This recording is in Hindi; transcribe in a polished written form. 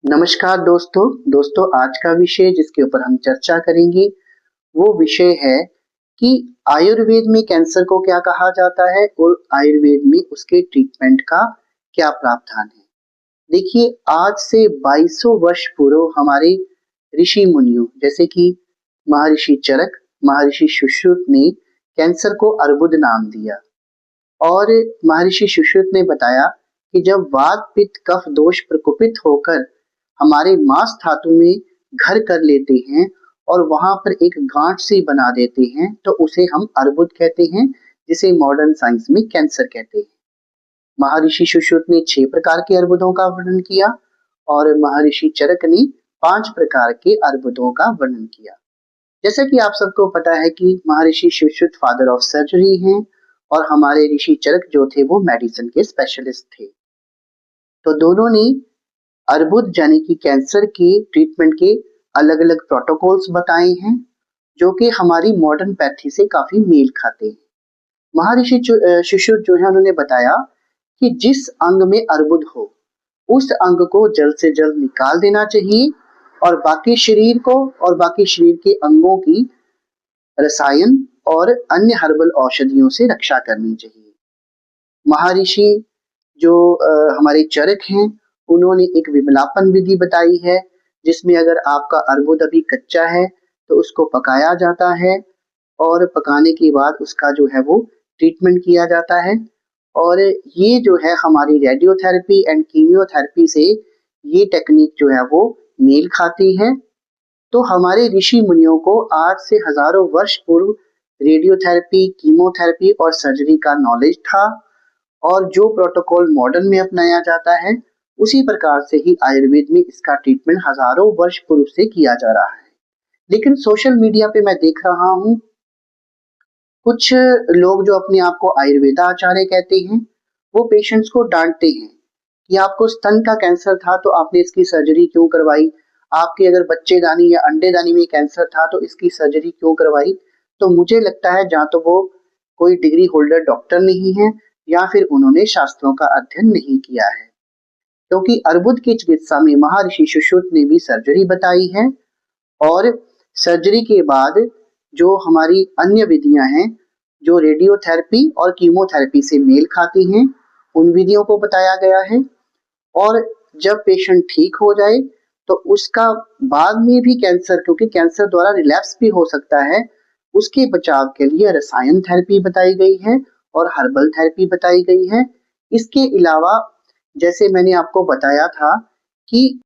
नमस्कार दोस्तों आज का विषय जिसके ऊपर हम चर्चा करेंगे वो विषय है कि आयुर्वेद में कैंसर को क्या कहा जाता है और आयुर्वेद में उसके ट्रीटमेंट का क्या प्रावधान है। देखिए, आज से 2200 वर्ष पूर्व हमारे ऋषि मुनियों जैसे कि महर्षि चरक, महर्षि सुश्रुत ने कैंसर को अर्बुद नाम दिया। और महर्षि सुश्रुत ने बताया कि जब वात पित्त कफ दोष प्रकोपित होकर हमारे मांस धातु में घर कर लेते हैं और वहां पर एक गांठ सी बना देते हैं तो उसे हम अर्बुद कहते हैं, जिसे मॉडर्न साइंस में कैंसर कहते हैं। महर्षि सुश्रुत ने 6 प्रकार के अर्बुदों का वर्णन किया और महर्षि चरक ने 5 प्रकार के अर्बुदों का वर्णन किया। जैसा कि आप सबको पता है कि महर्षि सुश्रुत फादर ऑफ सर्जरी हैं और हमारे ऋषि चरक जो थे वो मेडिसिन के स्पेशलिस्ट थे। तो दोनों ने अर्बुद यानी कि कैंसर के ट्रीटमेंट के अलग अलग प्रोटोकॉल्स बताए हैं जो कि हमारी मॉडर्न पैथी से काफी मेल खाते हैं। महर्षि सुश्रुत जो है उन्होंने बताया कि जिस अंग में अर्बुद हो उस अंग को जल्द से जल्द निकाल देना चाहिए और बाकी शरीर के अंगों की रसायन और अन्य हर्बल औषधियों से रक्षा करनी चाहिए। महर्षि जो हमारे चरक हैं उन्होंने एक विमलापन विधि बताई है जिसमें अगर आपका अर्बुद अभी कच्चा है तो उसको पकाया जाता है और पकाने के बाद उसका जो है वो ट्रीटमेंट किया जाता है। और ये जो है हमारी रेडियोथेरेपी एंड कीमियोथेरेपी से ये टेक्निक जो है वो मेल खाती है। तो हमारे ऋषि मुनियों को आज से हजारों वर्ष पूर्व रेडियोथेरेपी, कीमोथेरेपी और सर्जरी का नॉलेज था और जो प्रोटोकॉल मॉडर्न में अपनाया जाता है उसी प्रकार से ही आयुर्वेद में इसका ट्रीटमेंट हजारों वर्ष पूर्व से किया जा रहा है। लेकिन सोशल मीडिया पे मैं देख रहा हूँ कुछ लोग जो अपने आप को आयुर्वेदाचार्य कहते हैं वो पेशेंट्स को डांटते हैं कि आपको स्तन का कैंसर था तो आपने इसकी सर्जरी क्यों करवाई, आपके अगर बच्चेदानी या अंडेदानी में कैंसर था तो इसकी सर्जरी क्यों करवाई। तो मुझे लगता है जहाँ तो वो कोई डिग्री होल्डर डॉक्टर नहीं है या फिर उन्होंने शास्त्रों का अध्ययन नहीं किया है, क्योंकि अर्बुद की चिकित्सा में महर्षि सुश्रुत ने भी सर्जरी बताई है और सर्जरी के बाद जो हमारी अन्य विधियां हैं जो रेडियोथेरेपी और कीमोथेरेपी से मेल खाती हैं उन विधियों को बताया गया है। और जब पेशेंट ठीक हो जाए तो उसका बाद में भी कैंसर, क्योंकि कैंसर द्वारा रिलैप्स भी हो सकता है, उसके बचाव के लिए रसायन थेरेपी बताई गई है और हर्बल थेरेपी बताई गई है। इसके अलावा जैसे मैंने आपको बताया था कि